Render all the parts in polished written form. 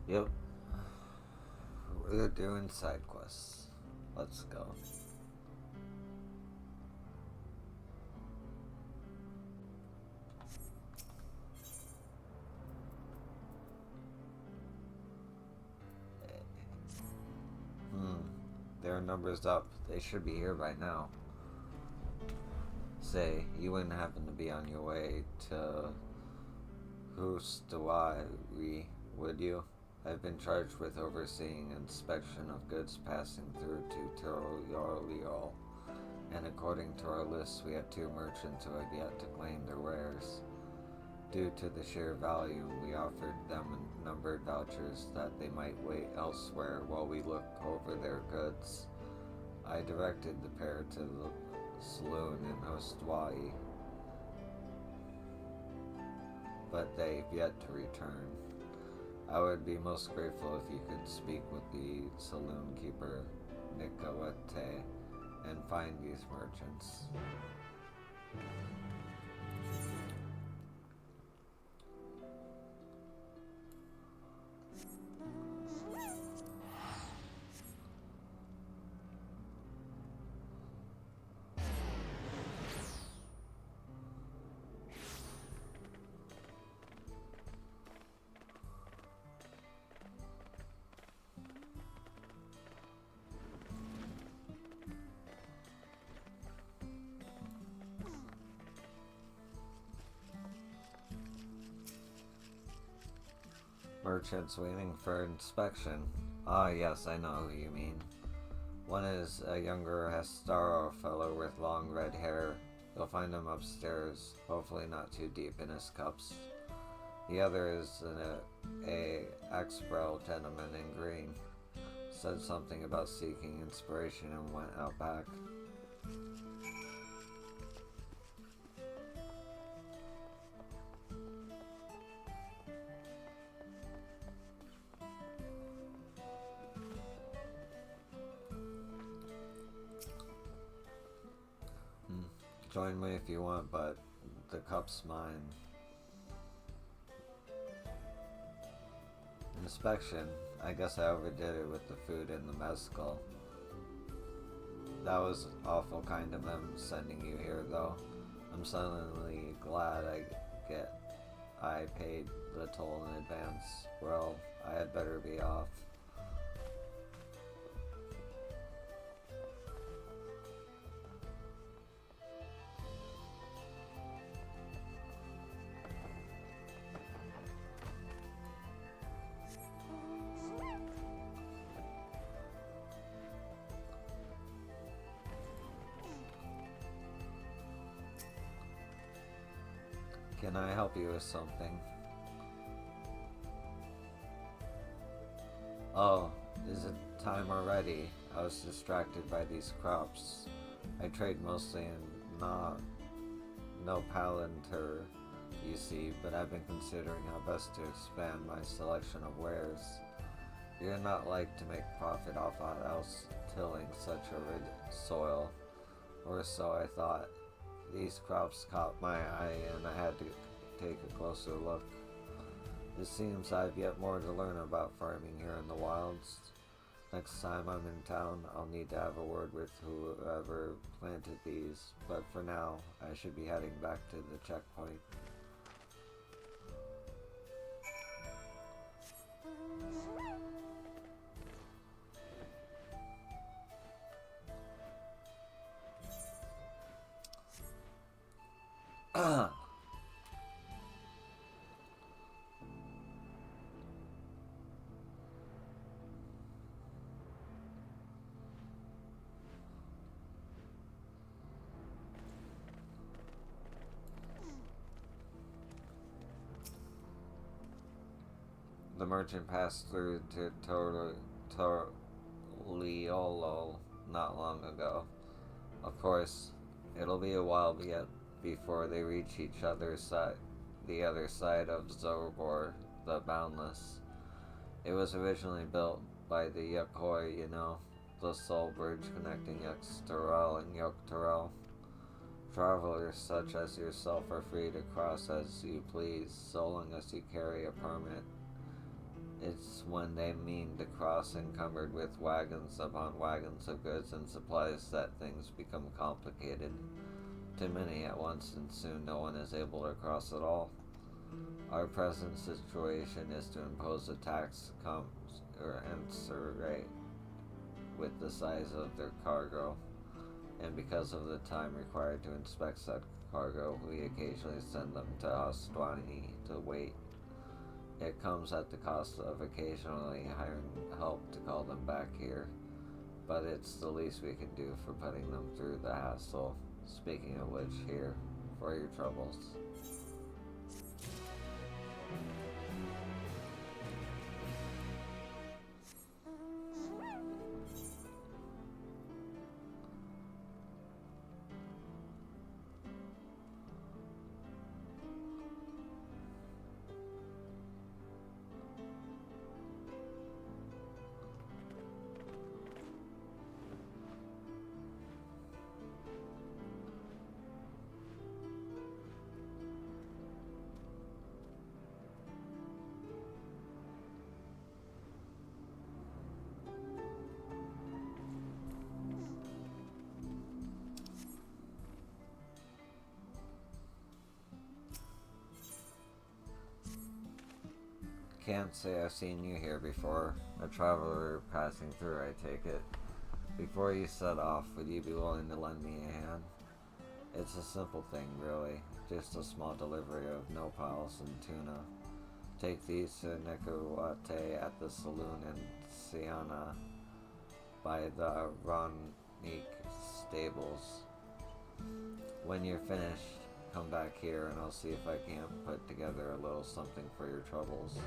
Yep, we're doing side quests. Let's go. Hmm, their number's up. They should be here by now. Say, you wouldn't happen to be on your way to Hustawari, would you? I've been charged with overseeing inspection of goods passing through to Tiroliol, and according to our list, we have two merchants who have yet to claim their wares. Due to the sheer value, we offered them numbered vouchers that they might wait elsewhere while we look over their goods. I directed the pair to the saloon in Ostwai, but they've yet to return. I would be most grateful if you could speak with the saloon keeper, Nikawete, and find these merchants. Merchants waiting for inspection. Ah, yes, I know who you mean. One is a younger Hastaro fellow with long red hair. You'll find him upstairs, hopefully not too deep in his cups. The other is a Axbrel gentleman in green. Said something about seeking inspiration and went out back. Join me if you want, but the cup's mine. Inspection. I guess I overdid it with the food and the mezcal. That was awful kind of them sending you here, though. I'm suddenly glad I paid the toll in advance. Well, I had better be off. Can I help you with something? Oh, is it time already? I was distracted by these crops. I trade mostly in no Palantir, you see, but I've been considering how best to expand my selection of wares. You're not like to make profit off else tilling such a rich soil, or so I thought. These crops caught my eye and I had to take a closer look. It seems I've yet more to learn about farming here in the wilds. Next time I'm in town, I'll need to have a word with whoever planted these, but for now, I should be heading back to the checkpoint. The merchant passed through to Toriolo not long ago. Of course, it'll be a while yet before they reach the other side of Zorbor, the Boundless. It was originally built by the Yokoi, the sole bridge connecting Yxtarel and Yoktarel. Travelers such as yourself are free to cross as you please, so long as you carry a permit. It's when they mean to cross encumbered with wagons upon wagons of goods and supplies that things become complicated. Too many at once, and soon no one is able to cross at all. Our present situation is to impose a tax commensurate with the size of their cargo, and because of the time required to inspect said cargo, we occasionally send them to Astwani to wait. It comes at the cost of occasionally hiring help to call them back here, but it's the least we can do for putting them through the hassle. Speaking of which, here, for your troubles. Can't say I've seen you here before. A traveler passing through, I take it. Before you set off, would you be willing to lend me a hand? It's a simple thing, really. Just a small delivery of nopals and tuna. Take these to Nekawate at the saloon in Siana by the Ronique stables. When you're finished, come back here and I'll see if I can't put together a little something for your troubles.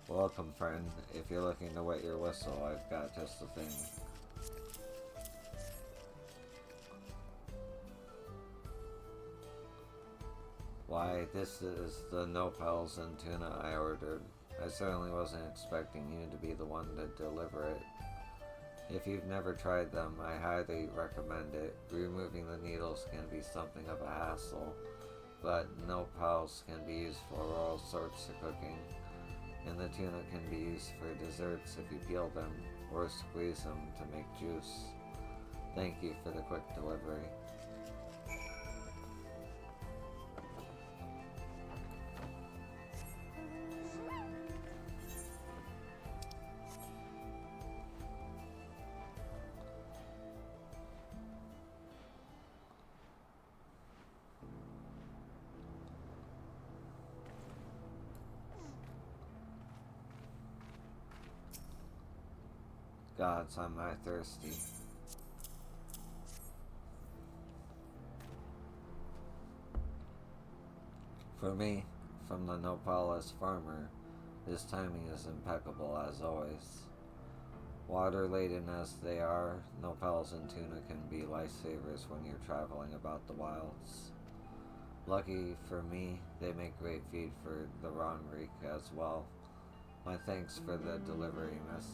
Welcome, friend. If you're looking to wet your whistle, I've got just the thing. Why, this is the nopals and tuna I ordered. I certainly wasn't expecting you to be the one to deliver it. If you've never tried them, I highly recommend it. Removing the needles can be something of a hassle, but nopals can be used for all sorts of cooking, and the tuna can be used for desserts if you peel them or squeeze them to make juice. Thank you for the quick delivery. Gods, am I thirsty. For me, from the Nopales farmer, this timing is impeccable as always. Water laden as they are, nopals and tuna can be lifesavers when you're traveling about the wilds. Lucky for me, they make great feed for the Ronrik as well. My thanks for the delivery, miss.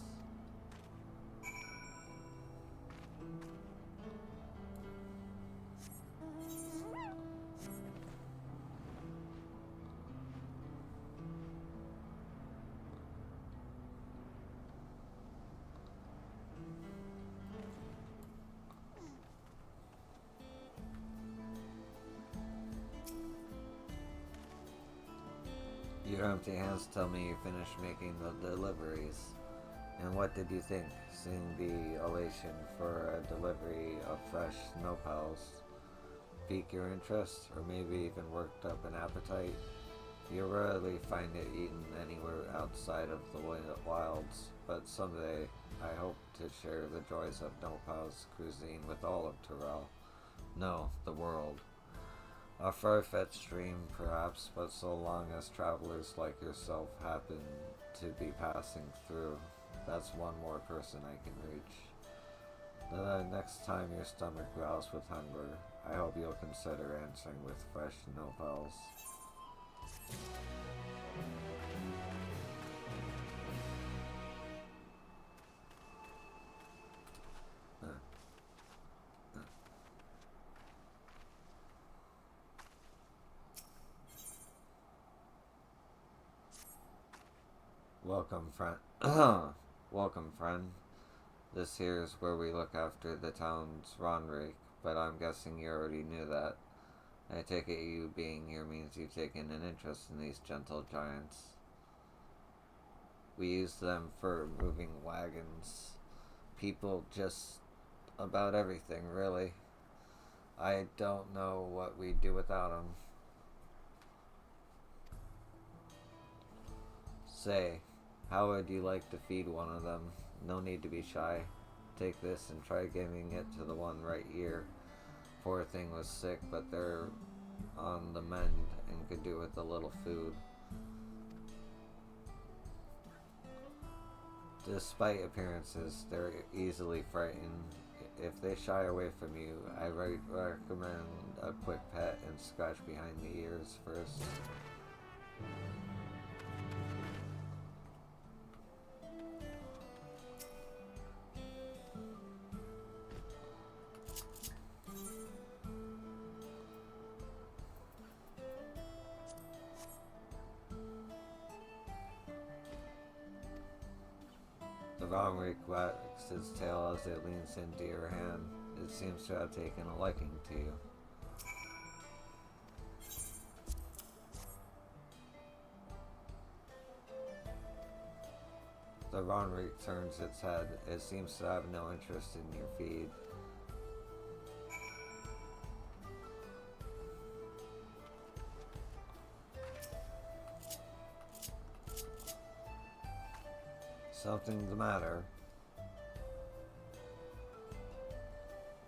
Your empty hands tell me you finished making the deliveries. And what did you think, seeing the elation for a delivery of fresh nopals? Pique your interest, or maybe even worked up an appetite? You'll rarely find it eaten anywhere outside of the wilds, but someday I hope to share the joys of nopals cuisine with all of Tyrell. No, the world. A far-fetched dream, perhaps, but so long as travelers like yourself happen to be passing through, that's one more person I can reach. The next time your stomach growls with hunger, I hope you'll consider answering with fresh nopals. Welcome, friend. Welcome, friend. This here is where we look after the town's Ronrake, but I'm guessing you already knew that. I take it you being here means you've taken an interest in these gentle giants. We use them for moving wagons, people, just about everything, really. I don't know what we'd do without them. Say, how would you like to feed one of them? No need to be shy. Take this and try giving it to the one right here. Poor thing was sick, but they're on the mend and could do with a little food. Despite appearances, they're easily frightened. If they shy away from you, I recommend a quick pet and scratch behind the ears first. The Ronrake wags its tail as it leans into your hand. It seems to have taken a liking to you. The Ronrake turns its head. It seems to have no interest in your feed. Something the matter?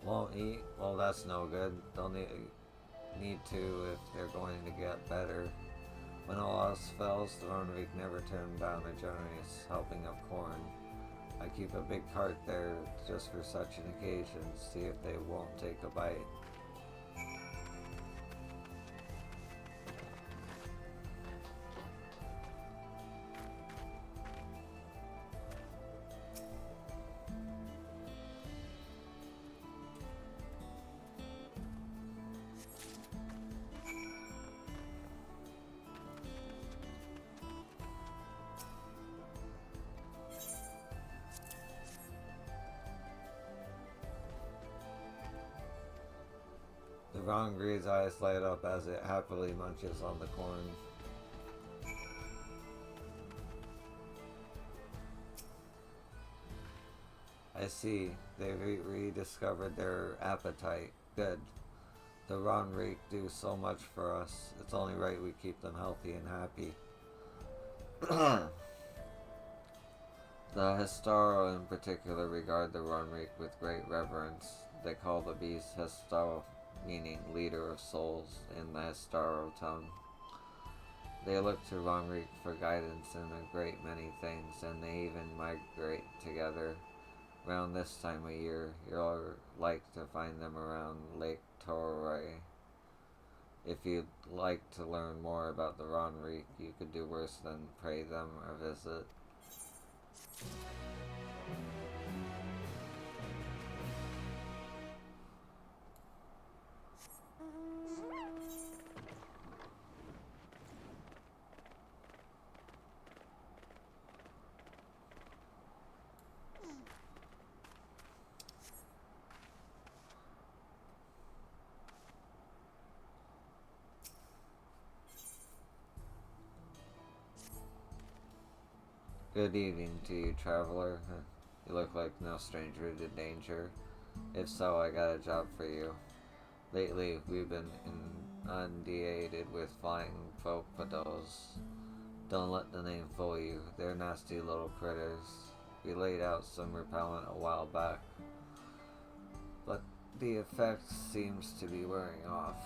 Won't eat? Well, that's no good. They'll need to if they're going to get better. When all else fails, the Ronrake never turned down a generous helping of corn. I keep a big cart there just for such an occasion, see if they won't take a bite. The Ronrake's eyes light up as it happily munches on the corn. I see. They've rediscovered their appetite. Good. The Ronrake do so much for us. It's only right we keep them healthy and happy. The Hestaro in particular regard the Ronrake with great reverence. They call the beast Hestaro, meaning leader of souls in the Hestaro tongue. They look to Ronrake for guidance in a great many things, and they even migrate together. Around this time of year, you'll like to find them around Lake Torrey. If you'd like to learn more about the Ronrake, you could do worse than pray them or visit. Good evening to you, traveler. You look like no stranger to danger. If so, I got a job for you. Lately, we've been inundated with flying fopados. Don't let the name fool you. They're nasty little critters. We laid out some repellent a while back, but the effect seems to be wearing off.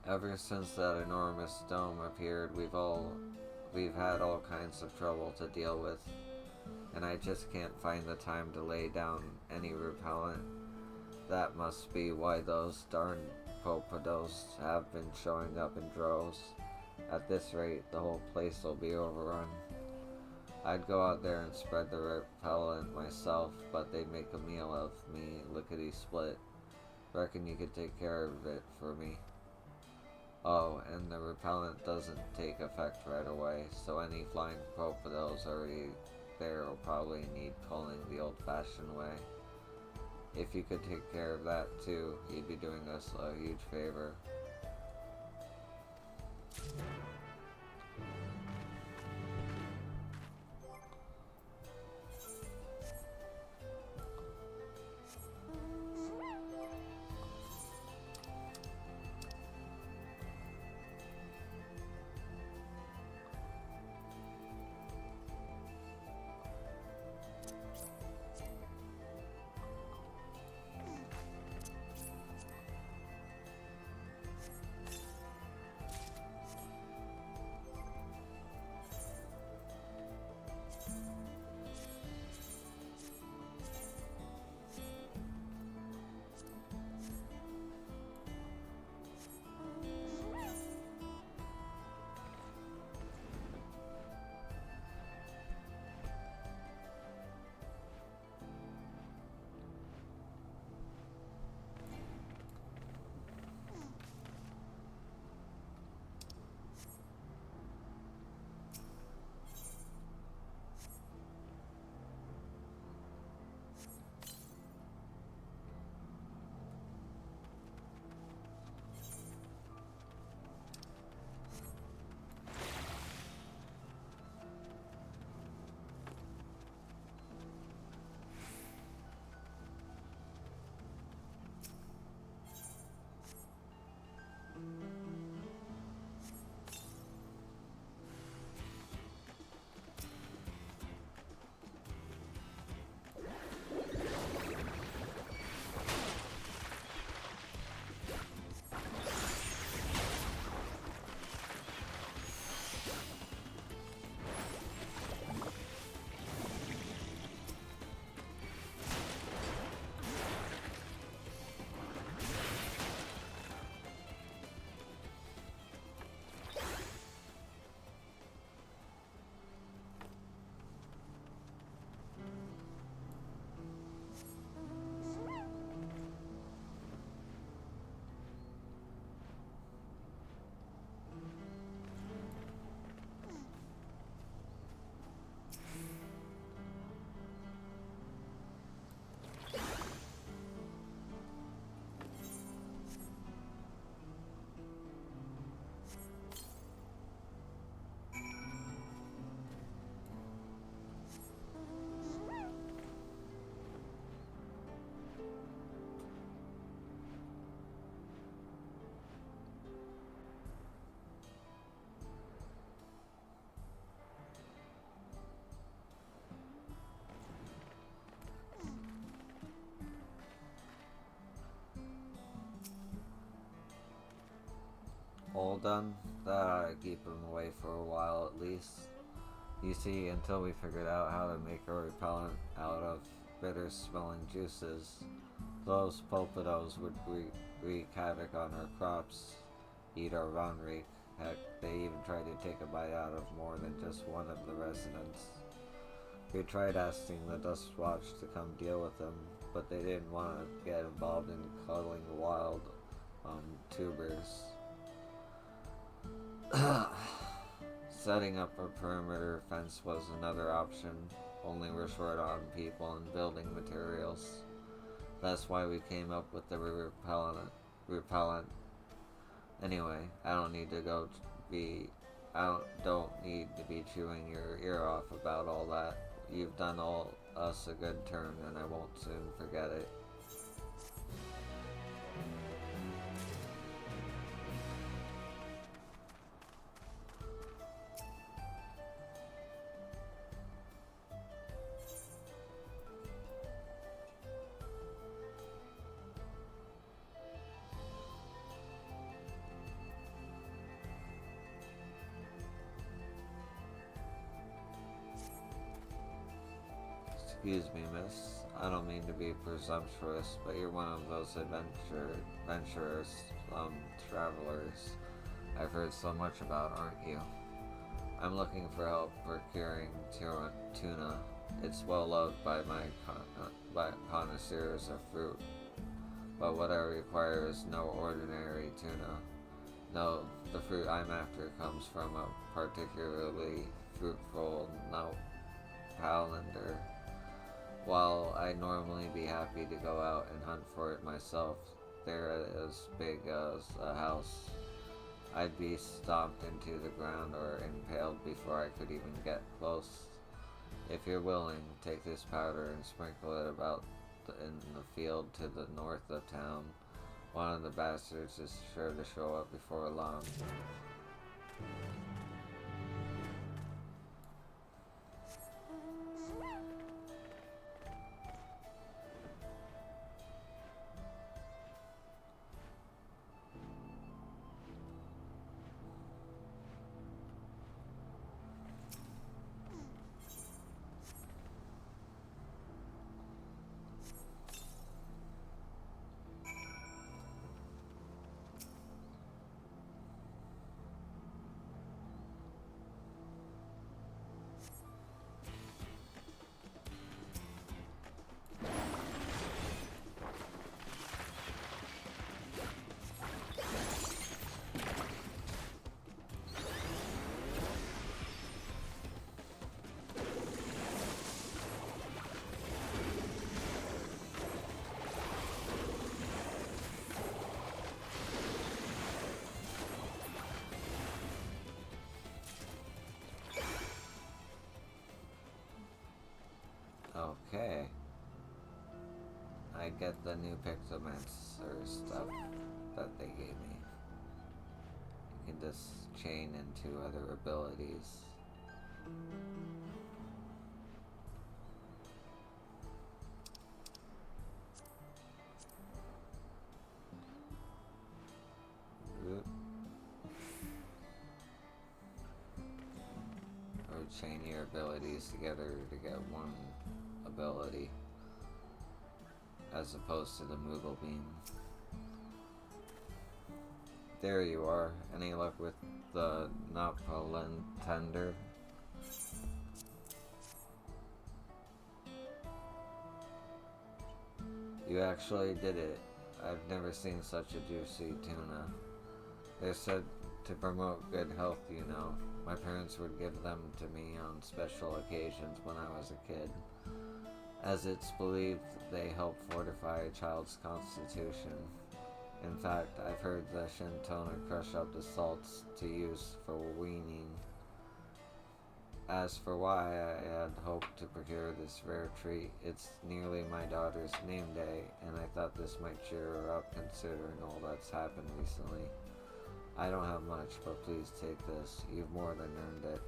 Ever since that enormous dome appeared, we've had all kinds of trouble to deal with, and I just can't find the time to lay down any repellent. That must be why those darn Popados have been showing up in droves. At this rate, the whole place will be overrun. I'd go out there and spread the repellent myself, but they'd make a meal of me lickety-split. Reckon you could take care of it for me? Oh, and the repellent doesn't take effect right away, so any flying Popados already there will probably need culling the old-fashioned way. If you could take care of that too, you'd be doing us a huge favor. All done? Keep him away for a while at least. You see, until we figured out how to make a repellent out of bitter smelling juices, those Popados would wreak havoc on our crops, eat our round reek. Heck, they even tried to take a bite out of more than just one of the residents. We tried asking the Dust Watch to come deal with them, but they didn't want to get involved in cuddling the wild tubers. Setting up a perimeter fence was another option, only we're short on people and building materials. That's why we came up with the repellent. Anyway, I don't need to be chewing your ear off about all that. You've done us a good turn, and I won't soon forget it. Excuse me, miss. I don't mean to be presumptuous, but you're one of those adventurous, travelers I've heard so much about, aren't you? I'm looking for help procuring tuna. It's well loved by my connoisseurs of fruit, but what I require is no ordinary tuna. No, the fruit I'm after comes from a particularly fruitful Nowpalander. While I'd normally be happy to go out and hunt for it myself, they're as big as a house. I'd be stomped into the ground or impaled before I could even get close. If you're willing, take this powder and sprinkle it about in the field to the north of town. One of the bastards is sure to show up before long. Okay. I get the new Pixomancer stuff that they gave me. You can just chain into other abilities. Or chain your abilities together to get one ability, as opposed to the Moogle Beam. There you are. Any luck with the Nowpalander? You actually did it. I've never seen such a juicy tuna. They're said to promote good health, you know. My parents would give them to me on special occasions when I was a kid, as it's believed they help fortify a child's constitution. In fact, I've heard the Shintona crush up the salts to use for weaning. As for why I had hoped to procure this rare treat, it's nearly my daughter's name day, and I thought this might cheer her up considering all that's happened recently. I don't have much, but please take this. You've more than earned it.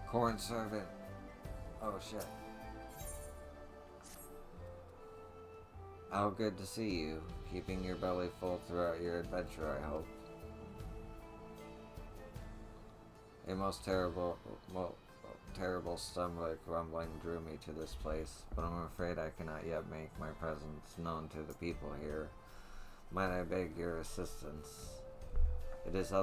Corn servant. Oh shit. How good to see you. Keeping your belly full throughout your adventure, I hope. A most terrible stomach rumbling drew me to this place, but I'm afraid I cannot yet make my presence known to the people here. Might I beg your assistance? It is an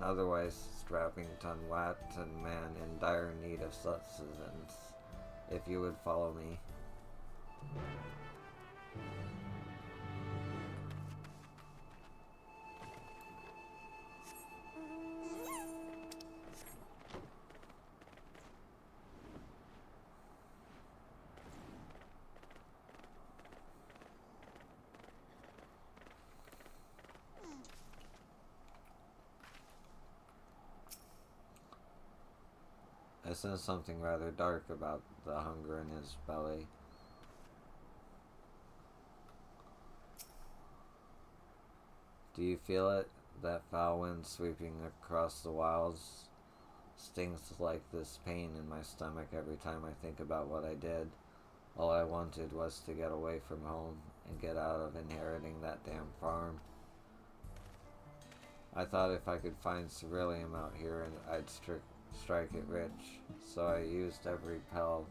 otherwise strapping Latin man in dire need of sustenance. If you would follow me. I sensed something rather dark about the hunger in his belly. Do you feel it? That foul wind sweeping across the wilds stings like this pain in my stomach every time I think about what I did. All I wanted was to get away from home and get out of inheriting that damn farm. I thought if I could find ceruleum out here, I'd strike it rich, so I used every pel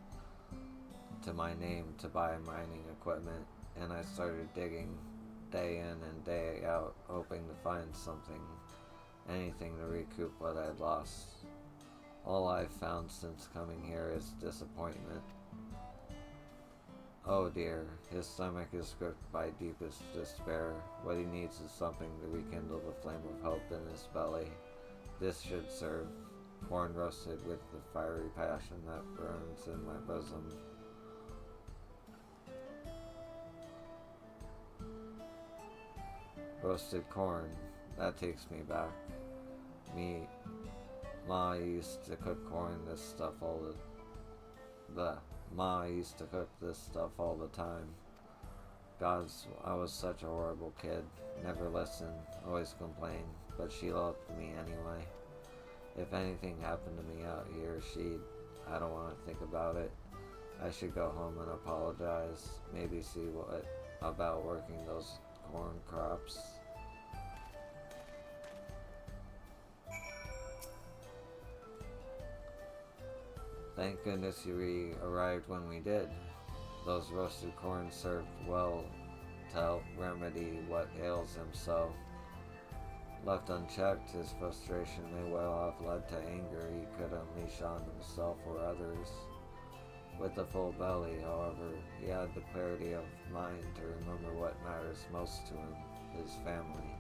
to my name to buy mining equipment, and I started digging day in and day out, hoping to find something, anything to recoup what I'd lost. All I've found since coming here is disappointment. Oh dear, his stomach is gripped by deepest despair. What he needs is something to rekindle the flame of hope in his belly. This should serve. Corn roasted with the fiery passion that burns in my bosom. Roasted corn, that takes me back. Ma used to cook corn, this stuff all the Ma used to cook this stuff all the time. Gods, I was such a horrible kid. Never listened, always complained, but she loved me anyway. If anything happened to me out here, I don't want to think about it. I should go home and apologize. Maybe see what about working those corn crops. Thank goodness you arrived when we did. Those roasted corn served well to help remedy what ails him so. Left unchecked, his frustration may well have led to anger he could unleash on himself or others. With a full belly, however, he had the clarity of mind to remember what matters most to him, his family.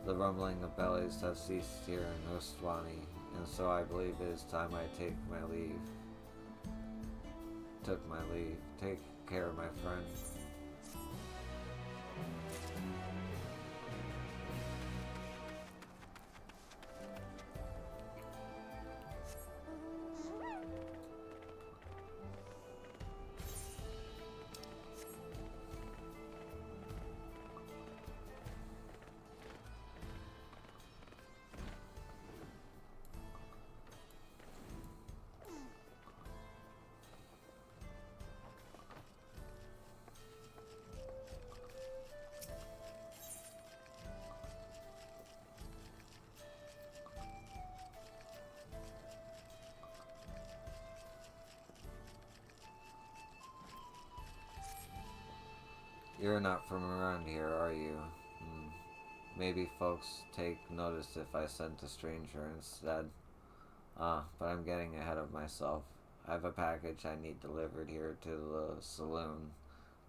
The rumbling of bellies have ceased here in Hostwani, and so I believe it is time I took my leave. Take care, my friend. You're not from around here, are you? Maybe folks take notice if I sent a stranger instead. But I'm getting ahead of myself. I have a package I need delivered here to the saloon.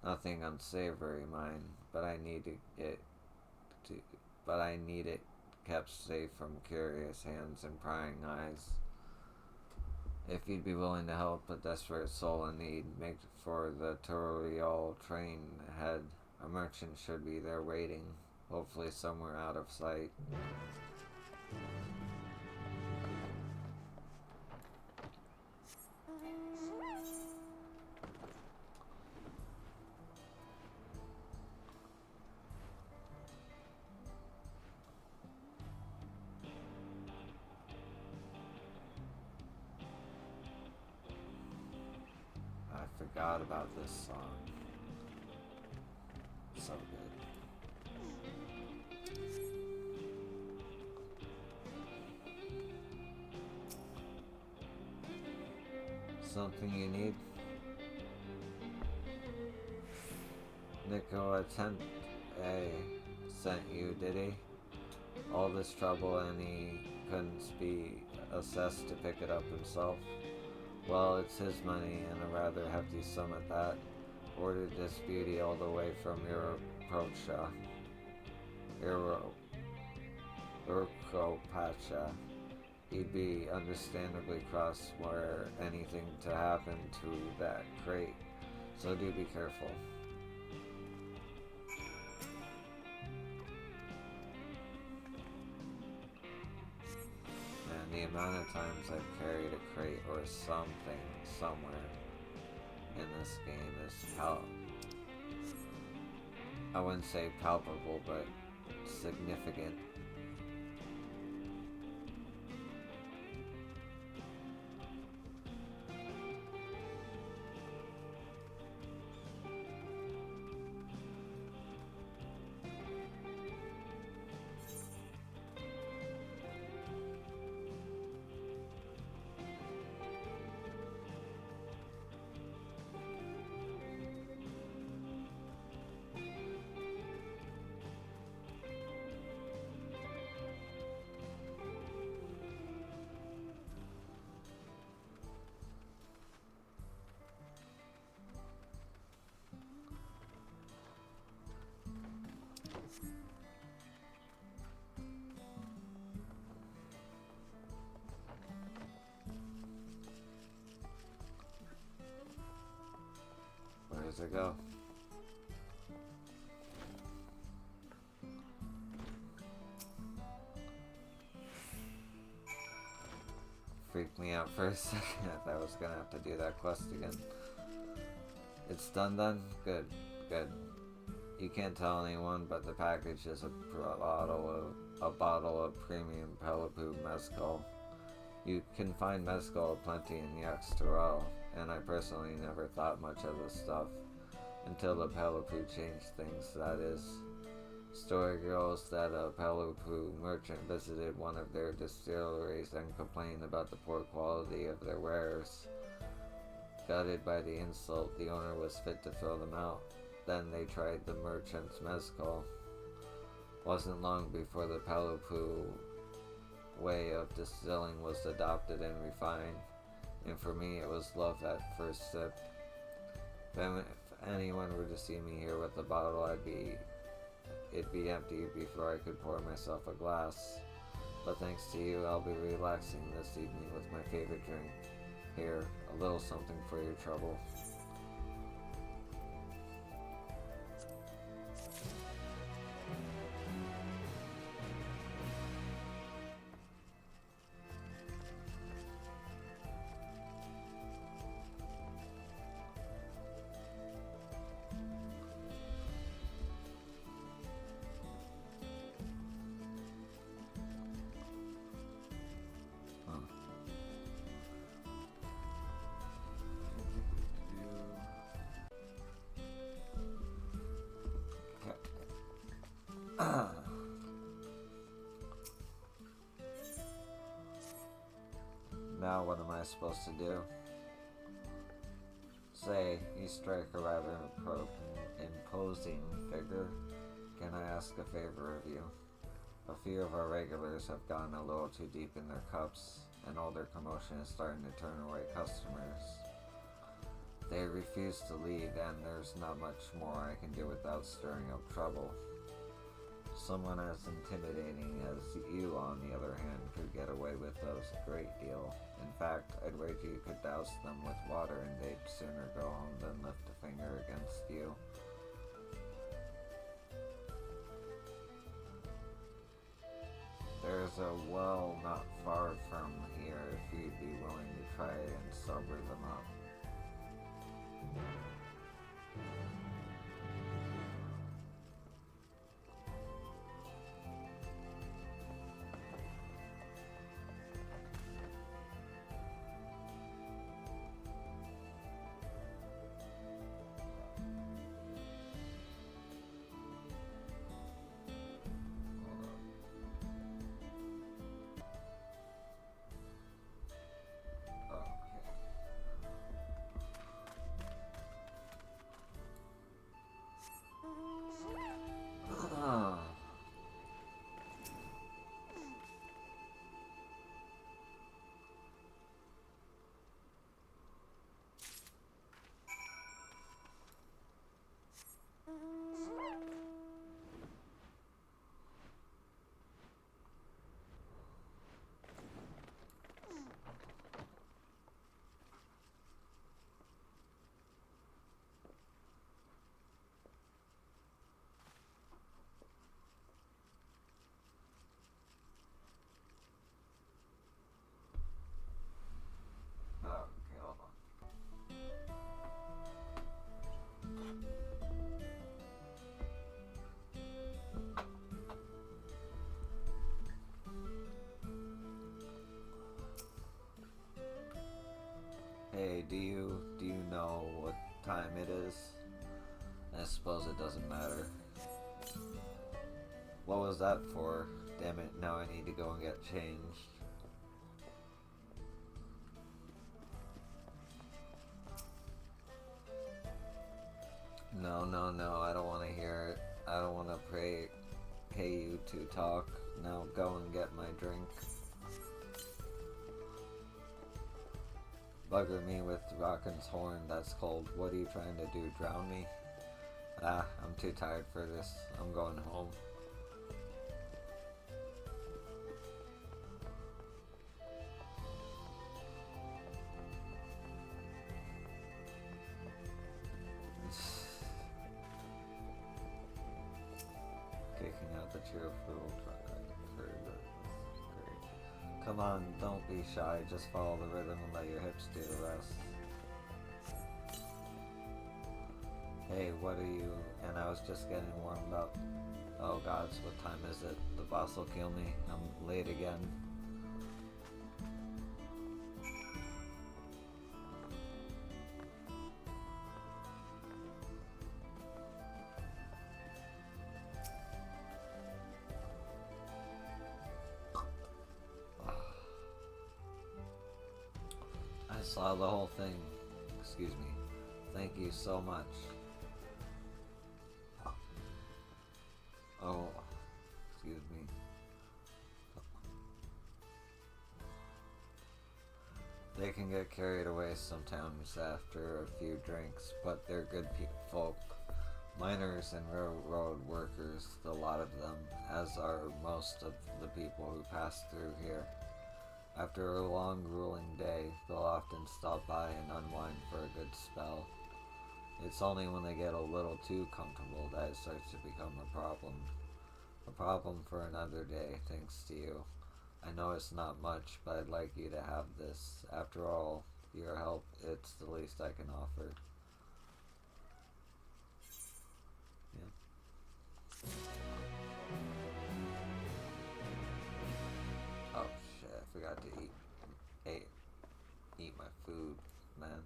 Nothing unsavory, mind, but I need it kept safe from curious hands and prying eyes. If you'd be willing to help a desperate soul in need, make for the Toriol train ahead. A merchant should be there waiting, hopefully somewhere out of sight. I forgot about this song. So good. Something you need? Nico sent you, did he? All this trouble and he couldn't be assessed to pick it up himself? Well, it's his money, and a rather hefty sum at that. Ordered this beauty all the way from Urkopacha. He'd be understandably cross were anything to happen to that crate, so do be careful. Man, the amount of times I've carried a crate or something somewhere in this game is I wouldn't say palpable, but significant. Where does it go? Freaked me out for a second. I thought I was gonna have to do that quest again. It's done then? Good, good. You can't tell anyone, but the package is a bottle of premium Pelipoo mezcal. You can find mezcal aplenty in Yaxtaral, and I personally never thought much of this stuff until the Pelipoo changed things, that is. Story goes that a Pelipoo merchant visited one of their distilleries and complained about the poor quality of their wares. Gutted by the insult, the owner was fit to throw them out. Then they tried the merchant's mezcal. Wasn't long before the Pelipoo way of distilling was adopted and refined, and for me it was love at first sip. If anyone were to see me here with a bottle, it'd be empty before I could pour myself a glass. But thanks to you, I'll be relaxing this evening with my favorite drink. Here, a little something for your trouble. Now what am I supposed to do? Say, you strike a rather imposing figure. Can I ask a favor of you? A few of our regulars have gone a little too deep in their cups, and all their commotion is starting to turn away customers. They refuse to leave, and there's not much more I can do without stirring up trouble. Someone as intimidating as you, on the other hand, could get away with a great deal. In fact, I'd wager you could douse them with water and they'd sooner go home than lift a finger against you. There's a well not far from here if you'd be willing to try and sober them up. Hey, do you know what time it is? I suppose it doesn't matter. What was that for? Damn it, now I need to go and get changed. No, no, no, I don't want to hear it. I don't want to pay you to talk. Now go and get my drink. Bugger me with Rockin's horn, that's cold. What are you trying to do, drown me? Ah, I'm too tired for this. I'm going home. Kicking out the cheerful truck. Great. Come on, don't be shy. Just follow the rhythm and let your hips do the rest. Hey, what are you? And I was just getting warmed up. Oh gods, what time is it? The boss will kill me. I'm late again. I saw the whole thing. Excuse me. Thank you so much. Oh, excuse me. They can get carried away sometimes after a few drinks, but they're good folk. Miners and railroad workers, a lot of them, as are most of the people who pass through here. After a long, grueling day, they'll often stop by and unwind for a good spell. It's only when they get a little too comfortable that it starts to become a problem. A problem for another day, thanks to you. I know it's not much, but I'd like you to have this. After all, your help, it's the least I can offer. Yeah. Oh shit, I forgot to eat my food, man.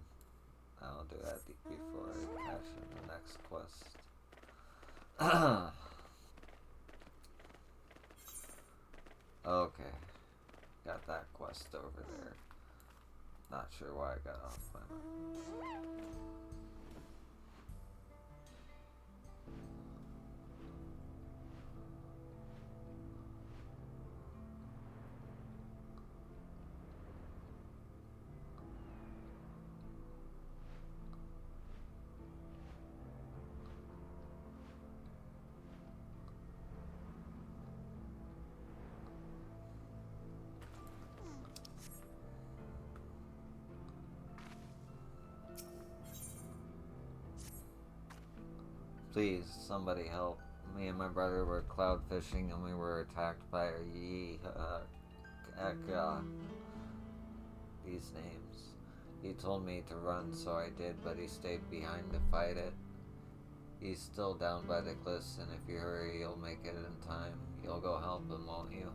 I'll do that before I cash in the next quest. Okay. Got that quest over there. Not sure why I got off by now. Please, somebody help. Me and my brother were cloud fishing and we were attacked by a these names. He told me to run, so I did, but he stayed behind to fight it. He's still down by the cliffs, and if you hurry, you'll make it in time. You'll go help him, won't you?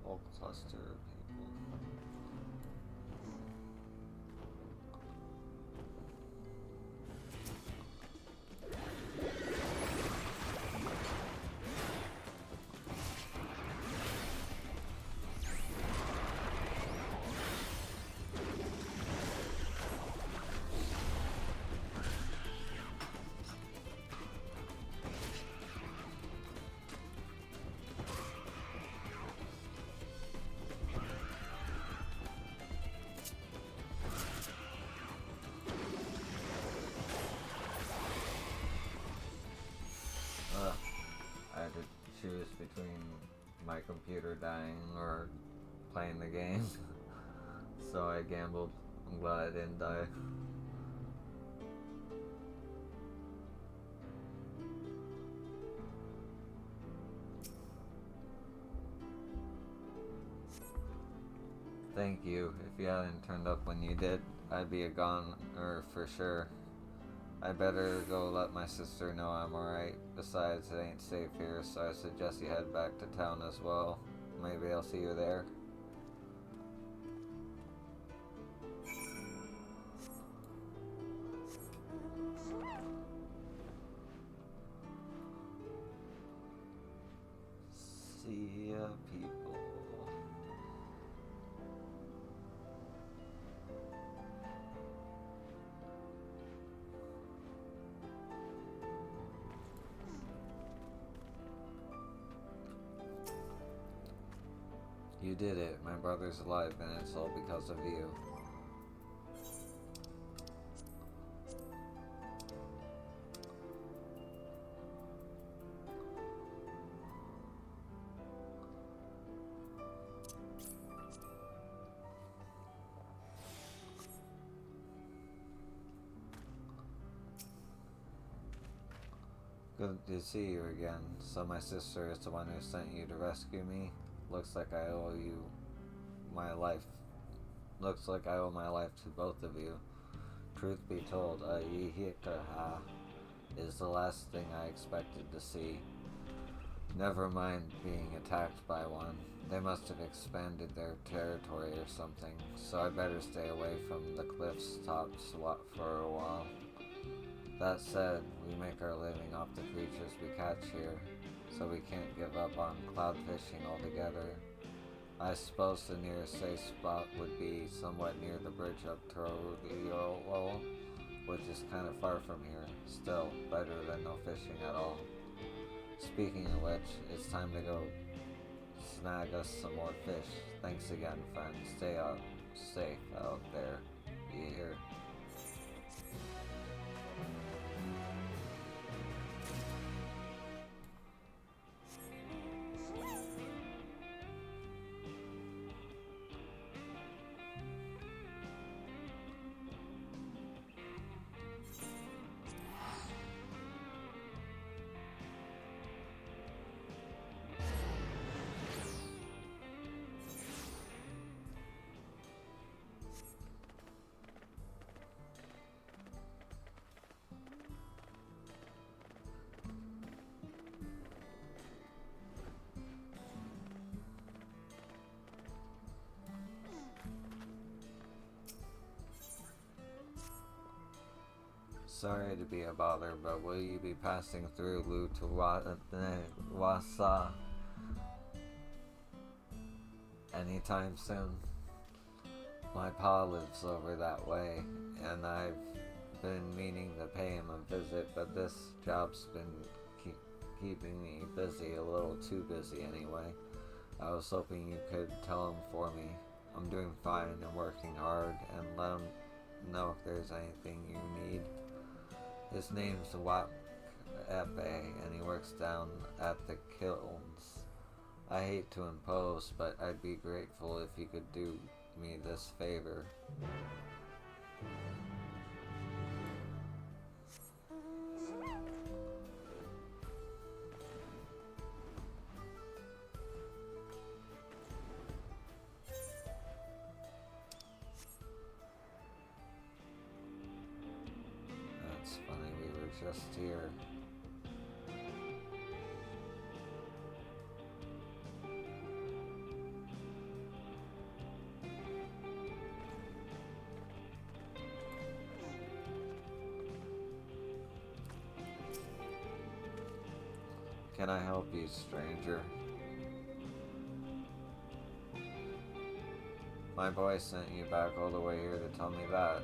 Whole cluster of people. I had to choose between my computer dying or playing the game. So I gambled. I'm glad I didn't die. Thank you. If you hadn't turned up when you did, I'd be a goner for sure. I better go let my sister know I'm alright. Besides, it ain't safe here, so I suggest you head back to town as well. Maybe I'll see you there. See ya, people. You did it. My brother's alive, and it's all because of you. Good to see you again. So my sister is the one who sent you to rescue me? Looks like I owe you my life. Looks like I owe my life to both of you. Truth be told, a Yihikaha is the last thing I expected to see. Never mind being attacked by one. They must have expanded their territory or something, so I better stay away from the cliffs tops for a while. That said, we make our living off the creatures we catch here, so we can't give up on cloud fishing altogether. I suppose the nearest safe spot would be somewhat near the bridge up Torriolo, which is kind of far from here. Still, better than no fishing at all. Speaking of which, it's time to go snag us some more fish. Thanks again, friend. Stay safe out there. You hear? Sorry to be a bother, but will you be passing through Wasa anytime soon? My pa lives over that way, and I've been meaning to pay him a visit, but this job's been keeping me busy, a little too busy anyway. I was hoping you could tell him for me. I'm doing fine and working hard, and let him know if there's anything you need. His name's Wak Epe, and he works down at the kilns. I hate to impose, but I'd be grateful if you could do me this favor. That's funny, we were just here. Can I help you, stranger? My boy sent you back all the way here to tell me that.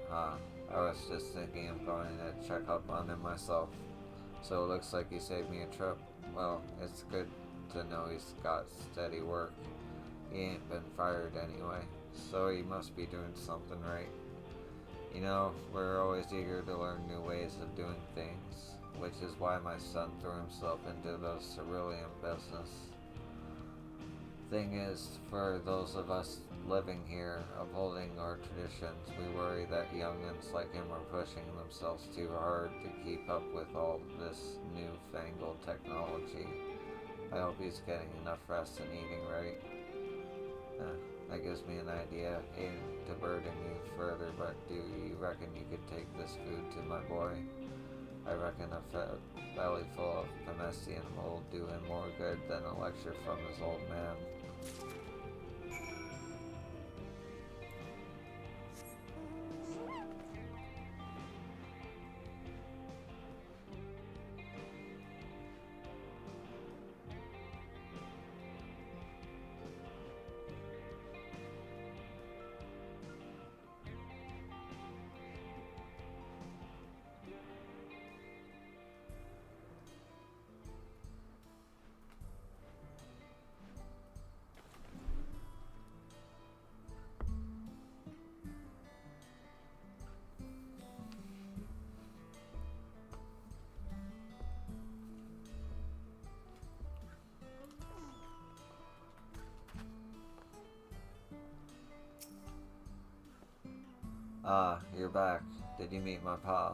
Huh. I was just thinking of going to check up on him myself. So it looks like he saved me a trip. Well, it's good to know he's got steady work. He ain't been fired anyway, so he must be doing something right. You know, we're always eager to learn new ways of doing things, which is why my son threw himself into the cerulean business. Thing is, for those of us living here, upholding our traditions, we worry that youngins like him are pushing themselves too hard to keep up with all this newfangled technology. I hope he's getting enough rest and eating right. That gives me an idea. Hate to burden you further, but do you reckon you could take this food to my boy? I reckon a belly full of Pomesian will do him more good than a lecture from his old man. Ah, you're back. Did you meet my pa?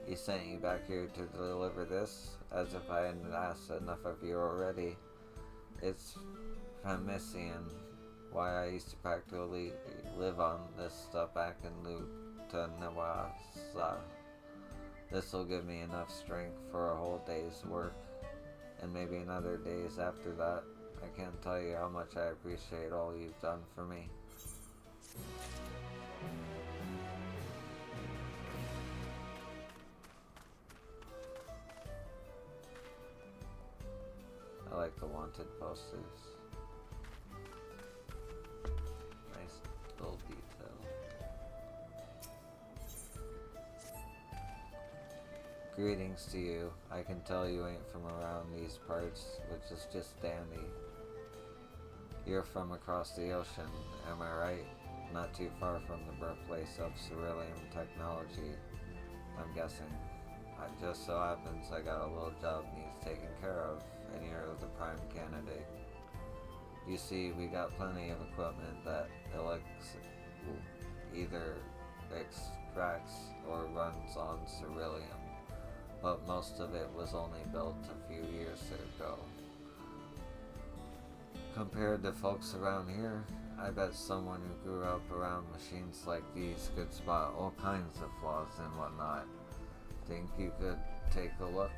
He sent you back here to deliver this? As if I hadn't asked enough of you already. It's Pomesian. Why I used to practically live on this stuff back in Lutanawasa. This'll give me enough strength for a whole day's work. And maybe another days after that. I can't tell you how much I appreciate all you've done for me. I like the wanted posters. Nice little detail. Greetings to you. I can tell you ain't from around these parts, which is just dandy. You're from across the ocean, am I right? Not too far from the birthplace of cerulean technology, I'm guessing. It just so happens I got a little job needs taken care of, and you're the prime candidate. You see, we got plenty of equipment that either extracts or runs on cerulean, but most of it was only built a few years ago. Compared to folks around here, I bet someone who grew up around machines like these could spot all kinds of flaws and whatnot. Think you could take a look?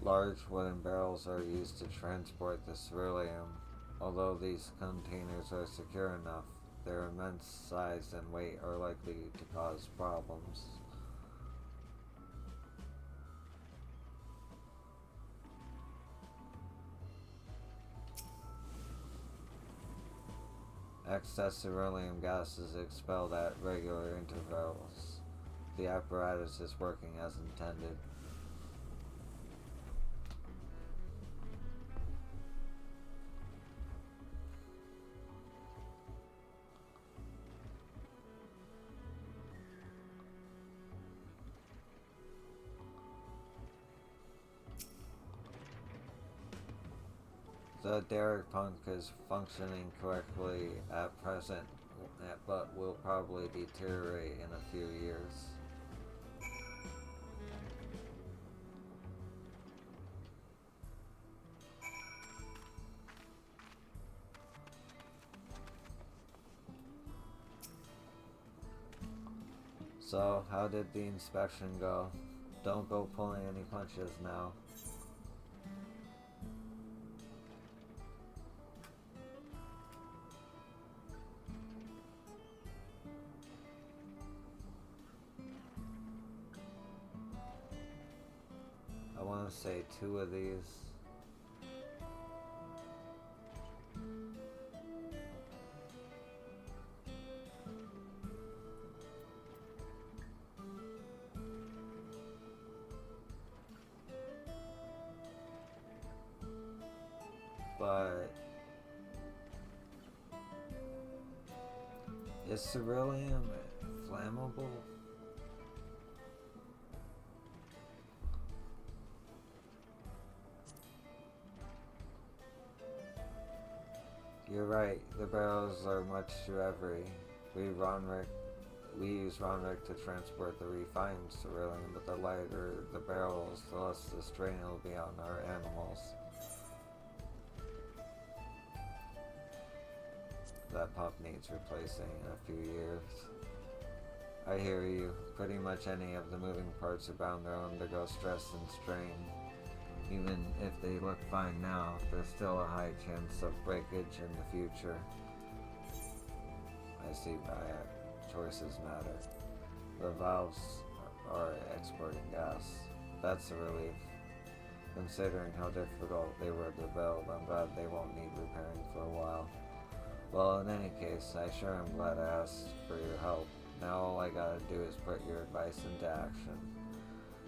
Large wooden barrels are used to transport the ceruleum. Although these containers are secure enough, their immense size and weight are likely to cause problems. Excess ceruleum gas is expelled at regular intervals. The apparatus is working as intended. The derrick pump is functioning correctly at present, but will probably deteriorate in a few years. So, how did the inspection go? Don't go pulling any punches now. I want to say 2 of these. Is cerulean flammable? You're right, the barrels are much too heavy. We use Ronric to transport the refined cerulean, but the lighter the barrels, the less the strain will be on our animals. That pump needs replacing in a few years. I hear you. Pretty much any of the moving parts are bound to undergo stress and strain. Even if they look fine now, there's still a high chance of breakage in the future. I see that choices matter. The valves are exporting gas. That's a relief. Considering how difficult they were to build, I'm glad they won't need repairing for a while. Well, in any case, I sure am glad I asked for your help. Now all I gotta do is put your advice into action.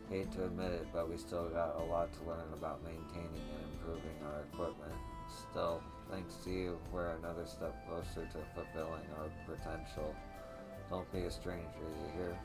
Hate to admit it, but we still got a lot to learn about maintaining and improving our equipment. Still, thanks to you, we're another step closer to fulfilling our potential. Don't be a stranger, you hear?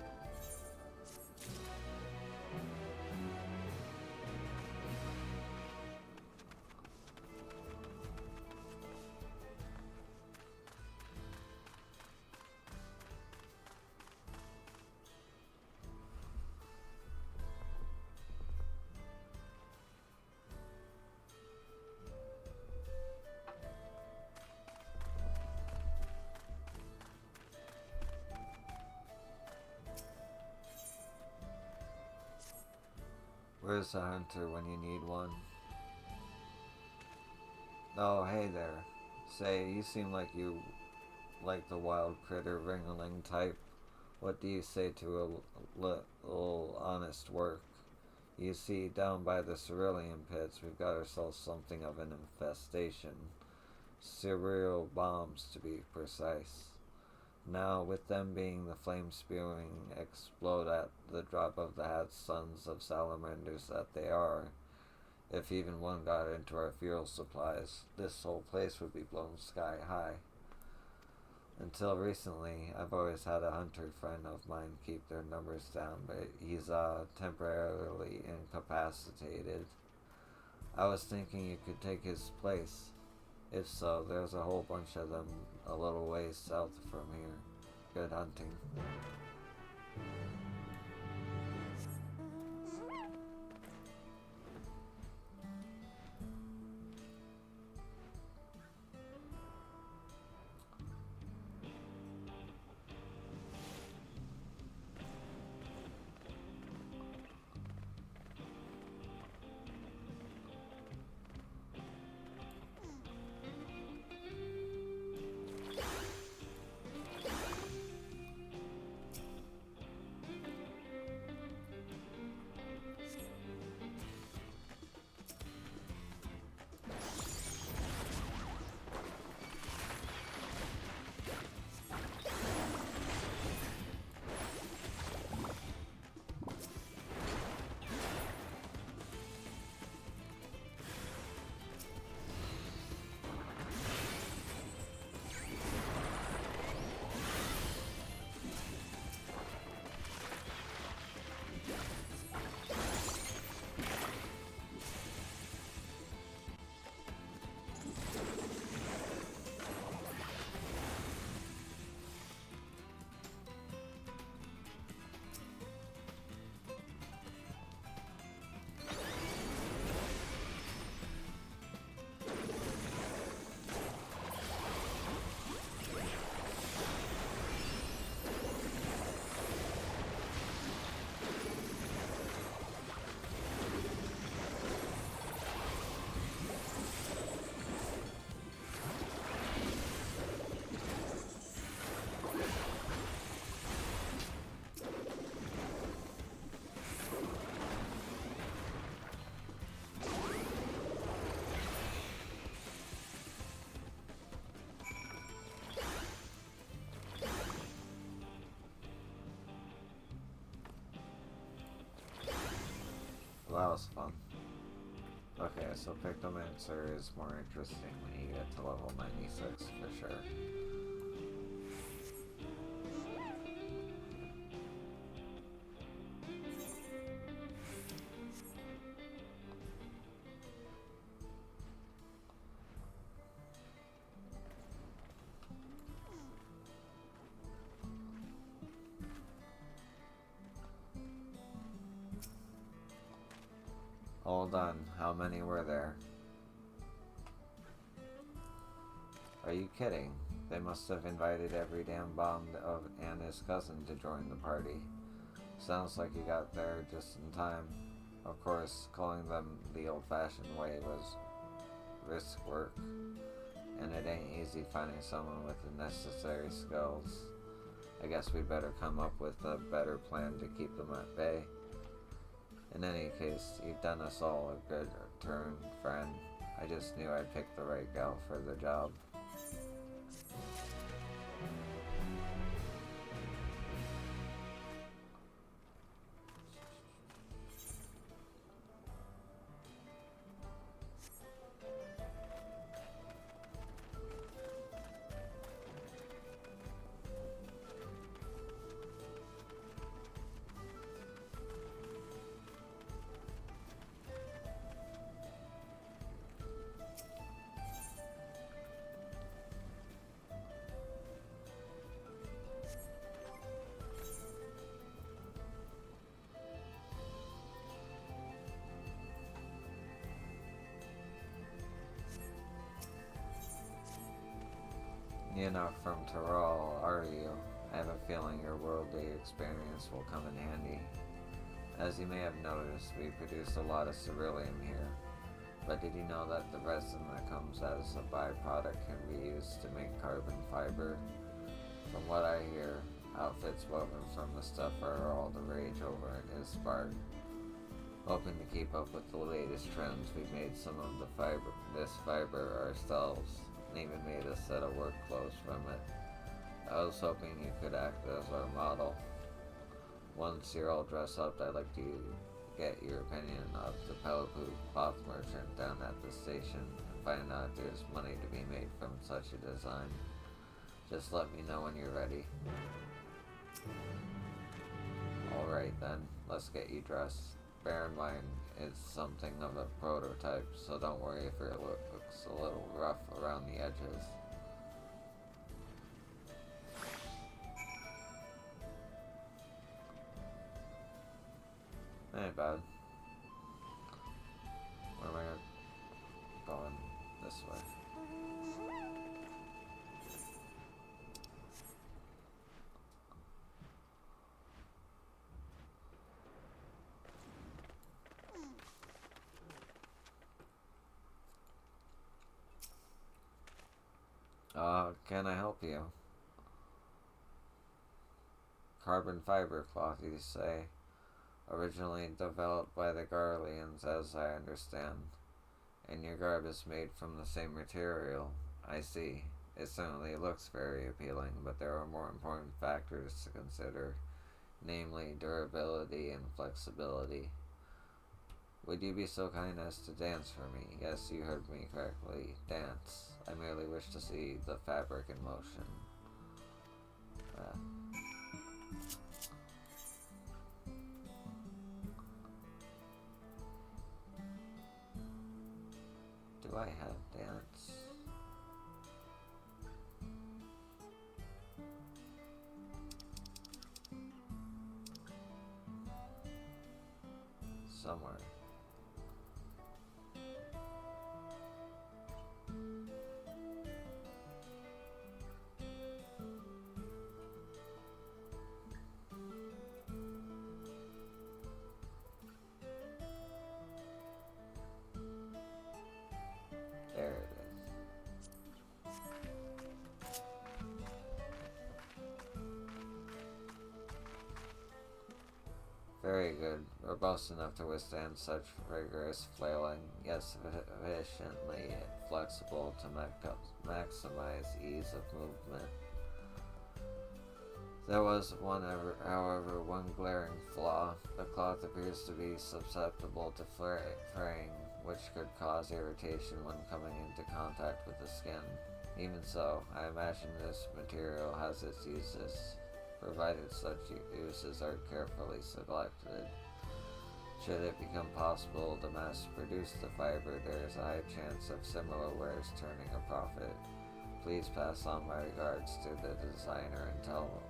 Where's the hunter when you need one? Oh, hey there. Say, you seem like you like the wild critter wrangling type. What do you say to a little honest work? You see, down by the cerulean pits, we've got ourselves something of an infestation. Cereal bombs, to be precise. Now, with them being the flame-spewing, explode at the drop of the hat sons of salamanders that they are, if even one got into our fuel supplies, this whole place would be blown sky high. Until recently, I've always had a hunter friend of mine keep their numbers down, but he's temporarily incapacitated. I was thinking you could take his place. If so, there's a whole bunch of them a little ways south from here. Good hunting. Well, that was fun. Okay, so Pictomancer is more interesting when you get to level 96 for sure. Hold on, how many were there? Are you kidding? They must have invited every damn bum and his cousin to join the party. Sounds like you got there just in time. Of course, calling them the old-fashioned way was risk work, and it ain't easy finding someone with the necessary skills. I guess we'd better come up with a better plan to keep them at bay. In any case, you've done us all a good turn, friend. I just knew I'd pick the right gal for the job. You're not from Tyrol, are you? I have a feeling your worldly experience will come in handy. As you may have noticed, we produce a lot of ceruleum here. But did you know that the resin that comes as a byproduct can be used to make carbon fiber? From what I hear, outfits woven from the stuff are all the rage over in Ispark. Hoping to keep up with the latest trends, we made some of this fiber ourselves, and even made a set of work clothes from it. I was hoping you could act as our model. Once you're all dressed up, I'd like to get your opinion of the Pelipoo cloth merchant down at the station and find out if there's money to be made from such a design. Just let me know when you're ready. Alright then, let's get you dressed. Bear in mind, it's something of a prototype, so don't worry if it looks a little rough around the edges. Ain't bad. Where am I going? This way. Can I help you? Carbon fiber cloth, you say? Originally developed by the Garleans, as I understand. And your garb is made from the same material. I see. It certainly looks very appealing, but there are more important factors to consider, namely durability and flexibility. Would you be so kind as to dance for me? Yes, you heard me correctly. Dance. I merely wish to see the fabric in motion. Do I have dance? Somewhere. There it is. Very good. Robust enough to withstand such rigorous flailing, yet sufficiently flexible to maximize ease of movement. There was however, one glaring flaw. The cloth appears to be susceptible to fraying, which could cause irritation when coming into contact with the skin. Even so, I imagine this material has its uses, provided such uses are carefully selected. Should it become possible to mass produce the fiber, there is a high chance of similar wares turning a profit. Please pass on my regards to the designer and tell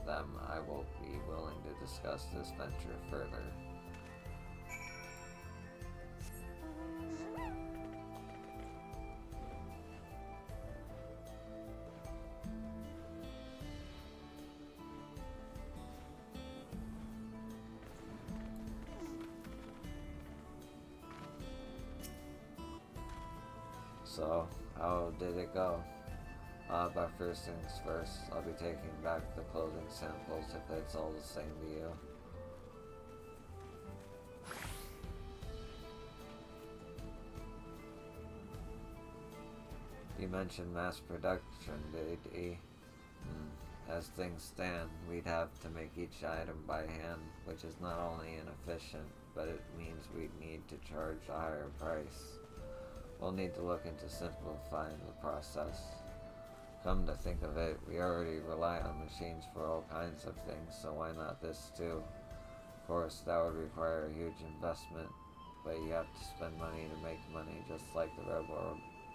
them I will be willing to discuss this venture further. So, how did it go? But first things first, I'll be taking back the clothing samples if it's all the same to you. You mentioned mass production, did he? As things stand, we'd have to make each item by hand, which is not only inefficient, but it means we'd need to charge a higher price. We'll need to look into simplifying the process. Come to think of it, we already rely on machines for all kinds of things, so why not this too? Of course, that would require a huge investment, but you have to spend money to make money, just like the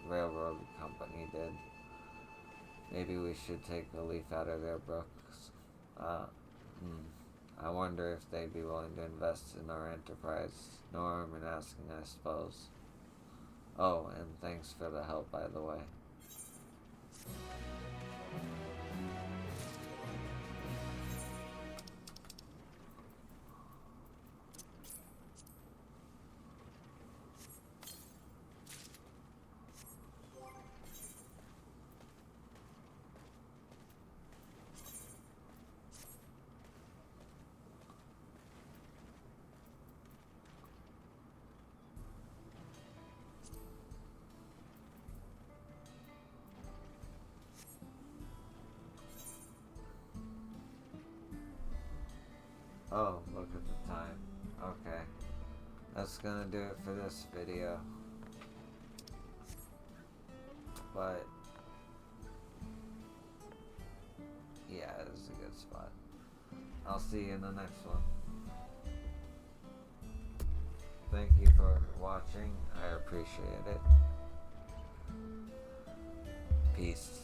railroad company did. Maybe we should take a leaf out of their books. I wonder if they'd be willing to invest in our enterprise. No harm in asking, I suppose. Oh, and thanks for the help, by the way. Oh, look at the time. Okay. That's gonna do it for this video. But yeah, this is a good spot. I'll see you in the next one. Thank you for watching. I appreciate it. Peace.